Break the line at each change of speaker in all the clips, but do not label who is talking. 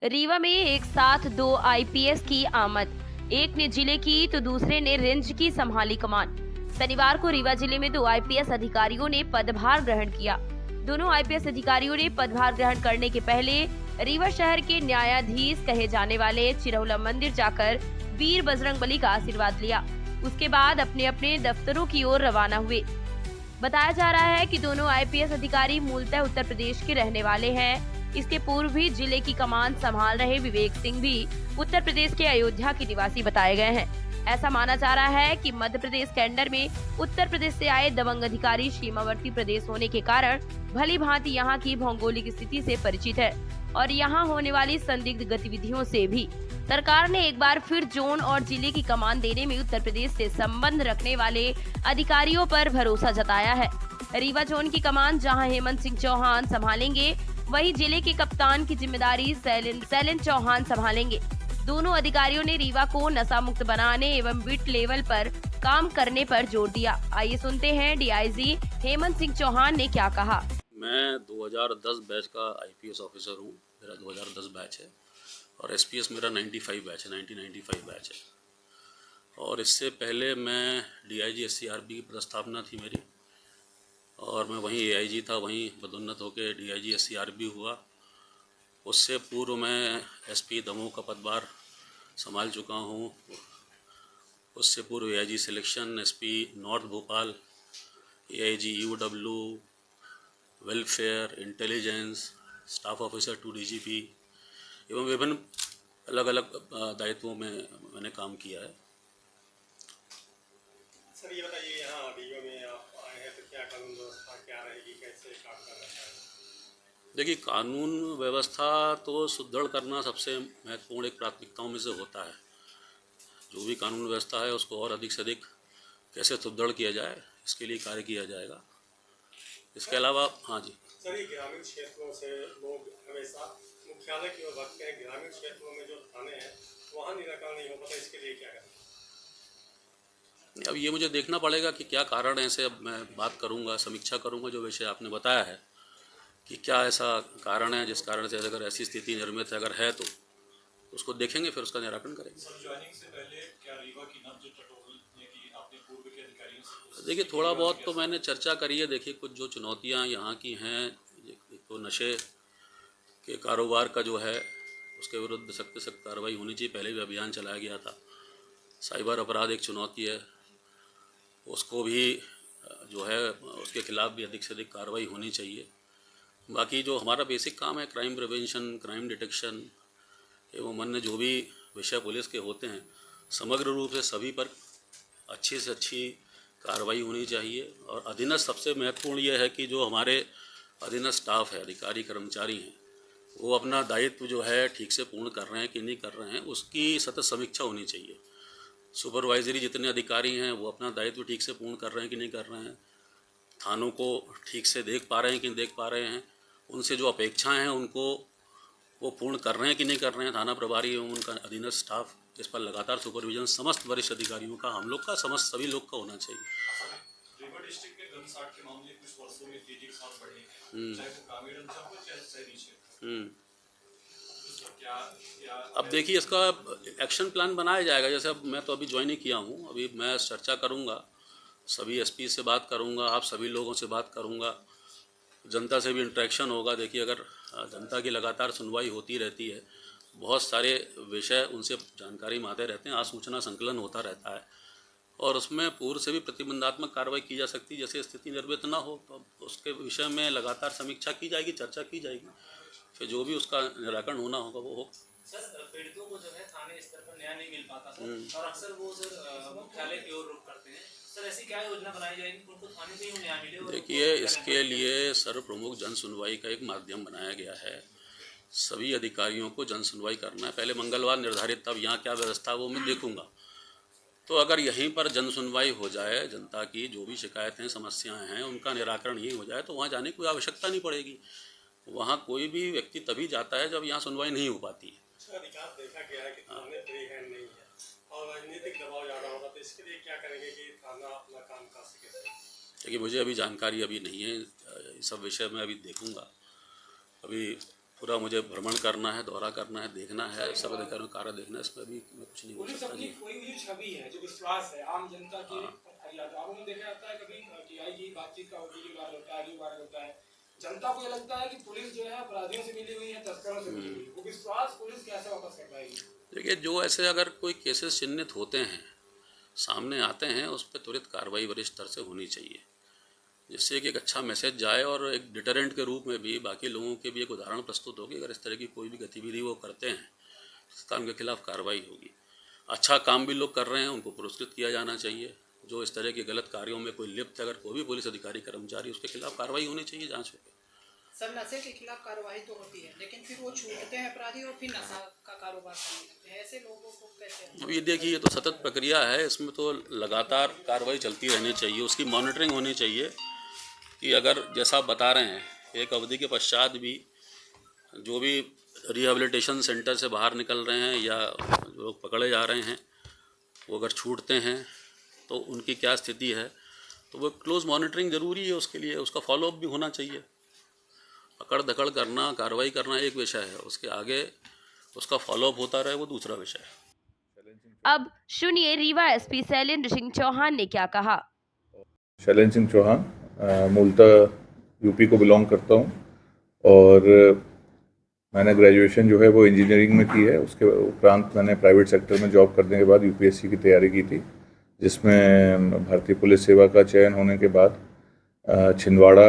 रीवा में एक साथ दो आईपीएस की आमद। एक ने जिले की तो दूसरे ने रेंज की संभाली कमान। शनिवार को रीवा जिले में दो आईपीएस अधिकारियों ने पदभार ग्रहण किया। दोनों आईपीएस अधिकारियों ने पदभार ग्रहण करने के पहले रीवा शहर के न्यायाधीश कहे जाने वाले चिरौला मंदिर जाकर वीर बजरंगबली का आशीर्वाद लिया। उसके बाद अपने अपने दफ्तरों की ओर रवाना हुए। बताया जा रहा है कि दोनों आईपीएस अधिकारी मूलतः उत्तर प्रदेश के रहने वाले हैं। इसके पूर्व भी जिले की कमान संभाल रहे विवेक सिंह भी उत्तर प्रदेश के अयोध्या के निवासी बताए गए हैं। ऐसा माना जा रहा है कि मध्य प्रदेश के अंडर में उत्तर प्रदेश से आए दबंग अधिकारी सीमावर्ती प्रदेश होने के कारण भली भांति यहाँ की भौगोलिक स्थिति से परिचित है और यहाँ होने वाली संदिग्ध गतिविधियों से भी। सरकार ने एक बार फिर जोन और जिले की कमान देने में उत्तर प्रदेश से संबंध रखने वाले अधिकारियों पर भरोसा जताया है। रीवा जोन की कमान जहां हेमंत सिंह चौहान संभालेंगे, वहीं जिले के कप्तान की जिम्मेदारी शैलेंद्र चौहान संभालेंगे। दोनों अधिकारियों ने रीवा को नशा मुक्त बनाने एवं बिट लेवल पर काम करने पर जोर दिया। आइए सुनते हैं डीआईजी हेमंत सिंह चौहान ने क्या कहा।
मैं 2010 बैच का आईपीएस ऑफिसर हूँ। मेरा 2010 बैच है और एसपीएस मेरा 95 बैच है, 1995 बैच है। और इससे पहले मैं डीआईजी एससीआरबी की पदस्थापना थी मेरी और मैं वहीं एआईजी था, वहीं पदोन्नत होकर डीआईजी एससीआरबी हुआ। उससे पूर्व मैं एसपी दमोह का पदभार संभाल चुका हूँ। उससे पूर्व AIG selection, SP north Bhopal, AIG UW, welfare, intelligence, staff officer to DGP एवं विभिन्न अलग अलग दायित्वों में मैंने काम किया है।
सर ये बताइए, यहाँ रीवा में आप आए हैं तो क्या कानून व्यवस्था क्या रहेगी, कैसे काम करना चाहिए?
देखिए, कानून व्यवस्था तो सुदृढ़ करना सबसे महत्वपूर्ण एक प्राथमिकताओं में से होता है। जो भी कानून व्यवस्था है उसको और अधिक से अधिक कैसे सुदृढ़ किया जाए, इसके लिए कार्य किया जाएगा। इसके अलावा हाँ जी,
सर ये ग्रामीण क्षेत्रों से लोग हमेशा मुख्यालय की ओर भागते हैं, ग्रामीण क्षेत्रों में जो थाने हैं वहाँ निराकरण नहीं हो पाता, इसके लिए क्या करें?
अब ये मुझे देखना पड़ेगा कि क्या कारण है। ऐसे अब मैं बात करूँगा, समीक्षा करूँगा जो विषय आपने बताया है कि क्या ऐसा कारण है जिस कारण से अगर ऐसी स्थिति निर्मित है, अगर है तो उसको देखेंगे, फिर उसका निराकरण करेंगे।
सर ज्वाइनिंग से पहले क्या रीवा की नब्ज टटोलने की आपने पूर्व के अधिकारियों से?
देखिए, थोड़ा बहुत तो मैंने चर्चा करी है। देखिए, कुछ जो चुनौतियां यहाँ की हैं, एक तो नशे के कारोबार का जो है उसके विरुद्ध सख्त से सख्त कार्रवाई होनी चाहिए। पहले भी अभियान चलाया गया था। साइबर अपराध एक चुनौती है, उसको भी जो है उसके खिलाफ भी अधिक से अधिक कार्रवाई होनी चाहिए। बाकी जो हमारा बेसिक काम है, क्राइम प्रिवेंशन, क्राइम डिटेक्शन एवं अन्य जो भी विषय पुलिस के होते हैं, समग्र रूप से सभी पर अच्छी से अच्छी कार्रवाई होनी चाहिए। और अधीनस्थ, सबसे महत्वपूर्ण यह है कि जो हमारे अधीनस्थ स्टाफ है, अधिकारी कर्मचारी हैं, वो अपना दायित्व जो है ठीक से पूर्ण कर रहे हैं कि नहीं कर रहे हैं, उसकी सतत समीक्षा होनी चाहिए। सुपरवाइजरी जितने अधिकारी हैं वो अपना दायित्व ठीक से पूर्ण कर रहे हैं कि नहीं कर रहे हैं, थानों को ठीक से देख पा रहे हैं कि नहीं देख पा रहे हैं, उनसे जो अपेक्षाएं हैं उनको वो पूर्ण कर रहे हैं कि नहीं कर रहे हैं। थाना प्रभारी एवं उनका अधीनस्थ स्टाफ, इस पर लगातार सुपरविजन समस्त वरिष्ठ अधिकारियों का, हम लोग का, समस्त सभी लोग का होना चाहिए।
रीवा डिस्ट्रिक्ट के घनसाट के मामले कुछ वर्षों में तेजी के साथ बढ़े हैं, चाहे वो ग्रामीण अंचल हो चाहे शहरी क्षेत्र।
अब देखिए, इसका एक्शन प्लान बनाया जाएगा। जैसे अब मैं तो अभी ज्वाइन ही किया हूँ, अभी मैं चर्चा करूँगा, सभी एसपी से बात करूँगा, आप सभी लोगों से बात करूँगा, जनता से भी इंटरेक्शन होगा। देखिए, अगर जनता की लगातार सुनवाई होती रहती है, बहुत सारे विषय उनसे जानकारी में आते रहते हैं, आसूचना संकलन होता रहता है और उसमें पूर्व से भी प्रतिबंधात्मक कार्रवाई की जा सकती है। जैसे स्थिति निर्मित ना हो तो उसके विषय में लगातार समीक्षा की जाएगी, चर्चा की जाएगी, फिर जो भी उसका निराकरण होना होगा वो हो।
सर पीड़ितों को जो है थाने स्तर पर न्याय नहीं मिल पाता सर, और अक्सर वो सर मुख्यालय की ओर रुख करते हैं। सर ऐसी क्या योजना बनाई जाएगी कि उनको थाने से ही न्याय मिले?
देखिए, इसके लिए सर्व प्रमुख जन सुनवाई का एक माध्यम बनाया गया है। सभी अधिकारियों को जन सुनवाई करना है। पहले मंगलवार निर्धारित, तब यहाँ क्या व्यवस्था वो मैं देखूंगा। तो अगर यहीं पर जन सुनवाई हो जाए, जनता की जो भी शिकायतें, समस्याएं हैं, उनका निराकरण यही हो जाए, तो वहाँ जाने की कोई आवश्यकता नहीं पड़ेगी। वहाँ कोई भी व्यक्ति तभी जाता है जब यहाँ सुनवाई नहीं हो पाती है।
अधिकार देखा गया है कि थाने फ्री हैंड नहीं है और राजनीतिक दबाव ज़्यादा होगा, तो इसके लिए क्या करेंगे कि थाना अपना काम कर सके?
देखिए, मुझे अभी जानकारी अभी नहीं है, इस सब विषय में अभी देखूंगा। अभी पूरा मुझे भ्रमण करना है, दौरा करना है, देखना है, सब अधिकारियों का कार्य देखना है, इसमें भी मैं कुछ नहीं बोल
पुलिस
सकता
अपनी
जी।
कोई भी जो छवि है, जो विश्वास है आम जनता की फरियादों में देखा जाता है, कभी टीआई की बातचीत का वीडियो वायरल होता है, ऑडियो वायरल होता है, जनता को ये लगता है कि पुलिस जो है अपराधियों से मिली हुई है, तस्करों से मिली हुई है। वो विश्वास पुलिस कैसे वापस कर पाएगी?
देखिए, जो ऐसे अगर कोई केसेस चिन्हित होते हैं, सामने आते हैं, उस पर त्वरित कार्रवाई वरिष्ठ स्तर से होनी चाहिए, जिससे कि एक अच्छा मैसेज जाए और एक डिटरेंट के रूप में भी बाकी लोगों के भी एक उदाहरण प्रस्तुत होगी। अगर इस तरह की कोई भी गतिविधि वो करते हैं तो उनके खिलाफ कार्रवाई होगी। अच्छा काम भी लोग कर रहे हैं, उनको पुरस्कृत किया जाना चाहिए। जो इस तरह के गलत कार्यों में कोई लिप्त अगर कोई भी पुलिस अधिकारी कर्मचारी, उसके खिलाफ कार्रवाई होनी चाहिए जांच होकर।
सर, नशे के खिलाफ कार्रवाई तो होती है, लेकिन फिर वो छूटते हैं अपराधी और फिर नशा का कारोबार करने लगते हैं। ऐसे लोगों को कैसे?
अब ये देखिए, ये तो सतत प्रक्रिया है, इसमें तो लगातार कार्रवाई चलती रहनी चाहिए, उसकी मॉनिटरिंग होनी चाहिए कि अगर जैसा आप बता रहे हैं, एक अवधि के पश्चात भी जो भी रिहेबिलिटेशन सेंटर से बाहर निकल रहे हैं या जो लोग पकड़े जा रहे हैं, वो अगर छूटते हैं तो उनकी क्या स्थिति है, तो वो क्लोज मॉनिटरिंग ज़रूरी है। उसके लिए उसका फॉलोअप भी होना चाहिए। पकड़ दकड़ करना, कार्रवाई करना एक विषय है, उसके आगे उसका फॉलोअप होता रहे वो दूसरा विषय है।
अब सुनिए रीवा एसपी शैलेंद्र सिंह चौहान ने क्या कहा।
शैलेंद्र सिंह चौहान, मूलतः यूपी को बिलोंग करता हूँ और मैंने ग्रेजुएशन जो है वो इंजीनियरिंग में की है। उसके उपरांत मैंने प्राइवेट सेक्टर में जॉब करने के बाद यूपीएससी की तैयारी की थी, जिसमें भारतीय पुलिस सेवा का चयन होने के बाद छिंदवाड़ा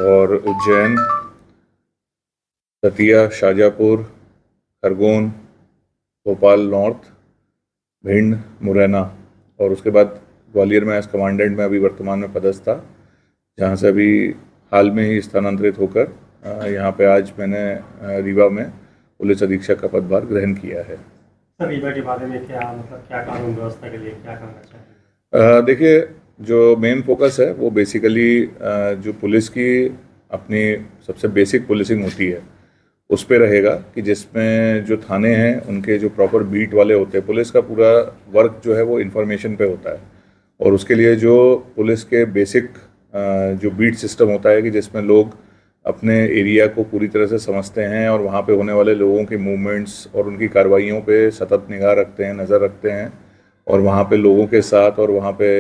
और उज्जैन, दतिया, शाजापुर, खरगोन, भोपाल नॉर्थ, भिंड, मुरैना और उसके बाद ग्वालियर में एज कमांडेंट में अभी वर्तमान में पदस्थ था, जहाँ से अभी हाल में ही स्थानांतरित होकर यहाँ पे आज मैंने रीवा में पुलिस अधीक्षक का पदभार ग्रहण किया है।
सर, रीवा के बारे में क्या क्या कानून व्यवस्था के लिए क्या करना चाहिए?
देखिए, जो मेन फोकस है वो बेसिकली जो पुलिस की अपनी सबसे बेसिक पुलिसिंग होती है उस पे रहेगा कि जिसमें जो थाने हैं उनके जो प्रॉपर बीट वाले होते हैं, पुलिस का पूरा वर्क जो है वो इन्फॉर्मेशन पे होता है और उसके लिए जो पुलिस के बेसिक जो बीट सिस्टम होता है कि जिसमें लोग अपने एरिया को पूरी तरह से समझते हैं और वहाँ पे होने वाले लोगों के मूवमेंट्स और उनकी कार्रवाइयों पे सतत निगाह रखते हैं, नज़र रखते हैं और वहाँ पे लोगों के साथ और वहाँ पे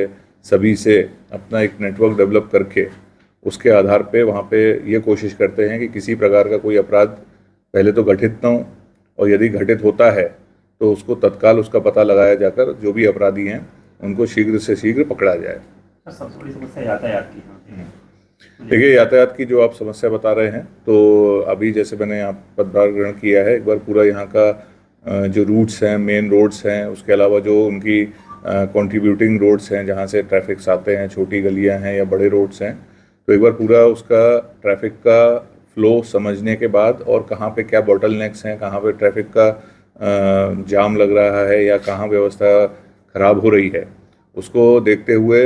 सभी से अपना एक नेटवर्क डेवलप करके उसके आधार पे वहाँ पे ये कोशिश करते हैं कि किसी प्रकार का कोई अपराध पहले तो घटित ना हो और यदि घटित होता है तो उसको तत्काल उसका पता लगाया जाकर जो भी अपराधी हैं उनको शीघ्र से शीघ्र पकड़ा जाए।
सबसे बड़ी समस्या यातायात की है।
देखिए, यातायात की जो आप समस्या बता रहे हैं, तो अभी जैसे मैंने यहाँ पदभार ग्रहण किया है, एक बार पूरा यहाँ का जो रूट्स हैं, मेन रोड्स हैं, उसके अलावा जो उनकी कंट्रीब्यूटिंग रोड्स हैं जहाँ से ट्रैफिक्स आते हैं, छोटी गलियाँ हैं या बड़े रोड्स हैं, तो एक बार पूरा उसका ट्रैफिक का फ्लो समझने के बाद और कहाँ पे क्या बॉटलनेक्स हैं, कहाँ पे ट्रैफिक का जाम लग रहा है या कहाँ व्यवस्था खराब हो रही है, उसको देखते हुए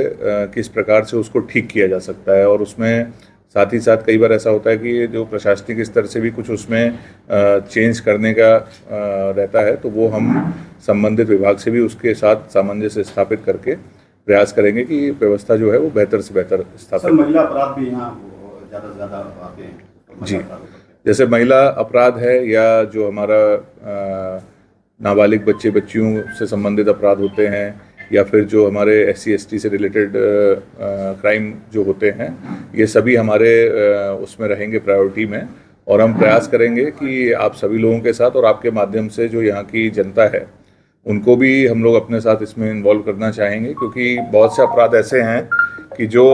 किस प्रकार से उसको ठीक किया जा सकता है। और उसमें साथ ही साथ कई बार ऐसा होता है कि जो प्रशासनिक स्तर से भी कुछ उसमें चेंज करने का रहता है, तो वो हम संबंधित विभाग से भी उसके साथ सामंजस्य स्थापित करके प्रयास करेंगे कि व्यवस्था जो है वो बेहतर से बेहतर स्थापित।
महिला अपराध भी यहाँ ज़्यादा से ज़्यादा आते हैं
जी, जैसे महिला अपराध है या जो हमारा नाबालिग बच्चे बच्चियों से संबंधित अपराध होते हैं या फिर जो हमारे SC ST से रिलेटेड क्राइम जो होते हैं, ये सभी हमारे उसमें रहेंगे प्रायोरिटी में और हम प्रयास करेंगे कि आप सभी लोगों के साथ और आपके माध्यम से जो यहाँ की जनता है उनको भी हम लोग अपने साथ इसमें इन्वॉल्व करना चाहेंगे, क्योंकि बहुत से अपराध ऐसे हैं कि जो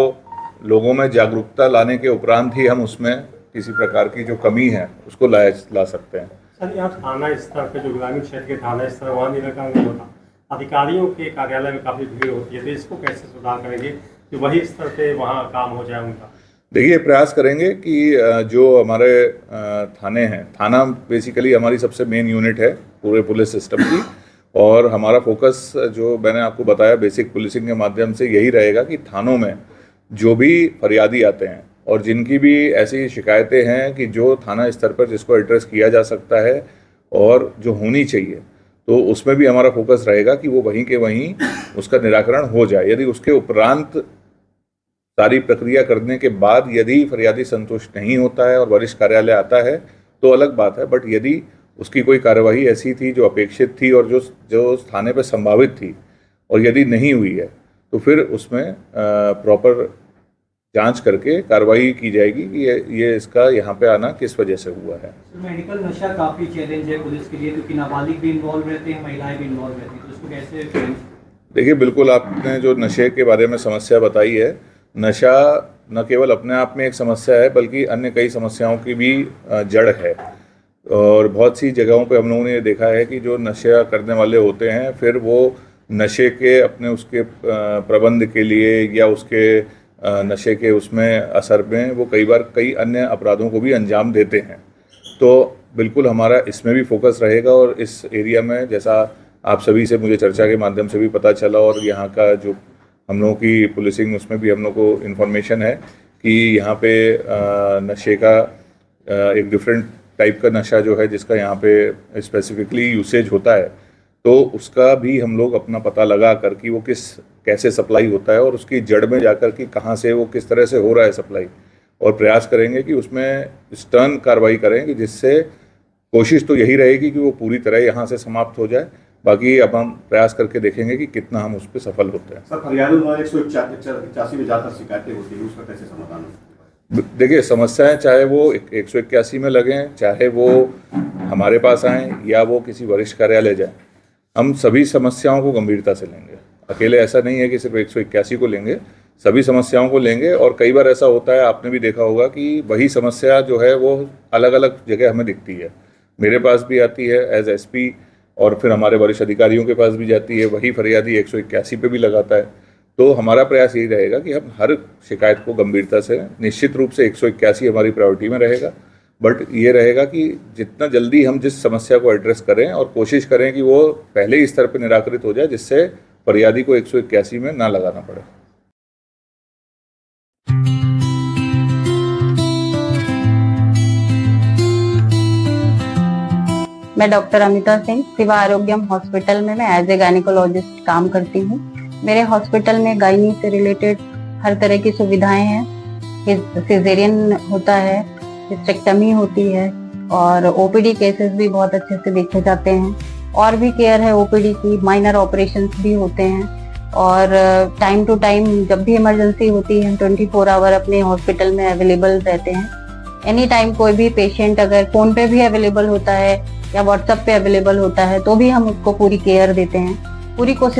लोगों में जागरूकता लाने के उपरांत ही हम उसमें किसी प्रकार की जो कमी है उसको ला सकते हैं।
सर, यहाँ थाना स्तर पे जो ग्रामीण क्षेत्र के थाना स्तर वहाँ निराकरण नहीं होता, अधिकारियों के कार्यालय में काफ़ी भीड़ होती है, तो इसको कैसे सुधार करेंगे कि वही स्तर पे वहाँ काम हो जाए उनका?
देखिए, प्रयास करेंगे कि जो हमारे थाने हैं, थाना बेसिकली हमारी सबसे मेन यूनिट है पूरे पुलिस सिस्टम की और हमारा फोकस जो मैंने आपको बताया बेसिक पुलिसिंग के माध्यम से यही रहेगा कि थानों में जो भी फरियादी आते हैं और जिनकी भी ऐसी शिकायतें हैं कि जो थाना स्तर पर जिसको एड्रेस किया जा सकता है और जो होनी चाहिए, तो उसमें भी हमारा फोकस रहेगा कि वो वहीं के वहीं उसका निराकरण हो जाए। यदि उसके उपरांत सारी प्रक्रिया करने के बाद यदि फरियादी संतुष्ट नहीं होता है और वरिष्ठ कार्यालय आता है तो अलग बात है। बट यदि उसकी कोई कार्यवाही ऐसी थी जो अपेक्षित थी और जो थाने पे संभावित थी और यदि नहीं हुई है तो फिर उसमें प्रॉपर जांच करके कार्रवाई की जाएगी कि ये इसका यहाँ पे आना किस वजह से हुआ है।
मेडिकल नशा काफ़ी चैलेंज है पुलिस के लिए, क्योंकि नाबालिग भी इन्वॉल्व रहते हैं, महिलाएं भी इन्वॉल्व रहती हैं, तो इसको कैसे?
देखिए, बिल्कुल आपने जो नशे के बारे में समस्या बताई है, नशा न केवल अपने आप में एक समस्या है बल्कि अन्य कई समस्याओं की भी जड़ है। और बहुत सी जगहों पे हम लोगों ने ये देखा है कि जो नशा करने वाले होते हैं फिर वो नशे के अपने उसके प्रबंध के लिए या उसके नशे के उसमें असर में वो कई बार कई अन्य अपराधों को भी अंजाम देते हैं। तो बिल्कुल हमारा इसमें भी फोकस रहेगा और इस एरिया में, जैसा आप सभी से मुझे चर्चा के माध्यम से भी पता चला और यहाँ का जो हम लोगों की पुलिसिंग उसमें भी हम लोग को इन्फॉर्मेशन है कि यहाँ पे नशे का एक डिफरेंट टाइप का नशा जो है जिसका यहाँ पे स्पेसिफिकली यूसेज होता है, तो उसका भी हम लोग अपना पता लगा कर कि वो कैसे सप्लाई होता है और उसकी जड़ में जाकर कि कहाँ से वो किस तरह से हो रहा है सप्लाई, और प्रयास करेंगे कि उसमें स्टर्न कार्रवाई करें कि जिससे कोशिश तो यही रहेगी कि वो पूरी तरह यहाँ से समाप्त हो जाए। बाकी अब हम प्रयास करके देखेंगे कि कितना हम उस पर सफल होते हैं।
सर, फरियादों में 181 में ज़्यादा शिकायतें होती हैं, उसका कैसे समाधान है?
देखिए, समस्याएं चाहे वो 181 में लगें, चाहे वो हमारे पास आएँ या वो किसी वरिष्ठ कार्यालय जाएँ, हम सभी समस्याओं को गंभीरता से लेंगे। अकेले ऐसा नहीं है कि सिर्फ 181 को लेंगे, सभी समस्याओं को लेंगे। और कई बार ऐसा होता है, आपने भी देखा होगा कि वही समस्या जो है वो अलग अलग जगह हमें दिखती है। मेरे पास भी आती है एज एसपी और फिर हमारे वरिष्ठ अधिकारियों के पास भी जाती है, वही फरियादी 181 पे भी लगाता है। तो हमारा प्रयास यही रहेगा कि हम हर शिकायत को गंभीरता से, निश्चित रूप से 181 हमारी प्रायोरिटी में रहेगा, बट ये रहेगा कि जितना जल्दी हम जिस समस्या को एड्रेस करें और कोशिश करें कि वो पहले ही स्तर पर निराकृत हो जाए जिससे फरियादी को 181 में ना लगाना पड़े।
मैं डॉक्टर अमिता सिंह सिवा आरोग्यम हॉस्पिटल में मैं एज ए गायनिकोलॉजिस्ट काम करती हूँ। मेरे हॉस्पिटल में गायनी से रिलेटेड हर तरह की सुविधाएं हैं। सिजेरियन होता है, हिस्टेक्टमी होती है और ओपीडी केसेस भी बहुत अच्छे से देखे जाते हैं। और भी केयर है ओपीडी की, माइनर ऑपरेशंस भी होते हैं और टाइम टू टाइम जब भी इमरजेंसी होती है 24 आवर अपने हॉस्पिटल में अवेलेबल रहते हैं। एनी टाइम कोई भी पेशेंट अगर फोन पे भी अवेलेबल होता है या व्हाट्सएप पे अवेलेबल होता है तो भी हम उसको पूरी केयर देते हैं। पूरी कोशिश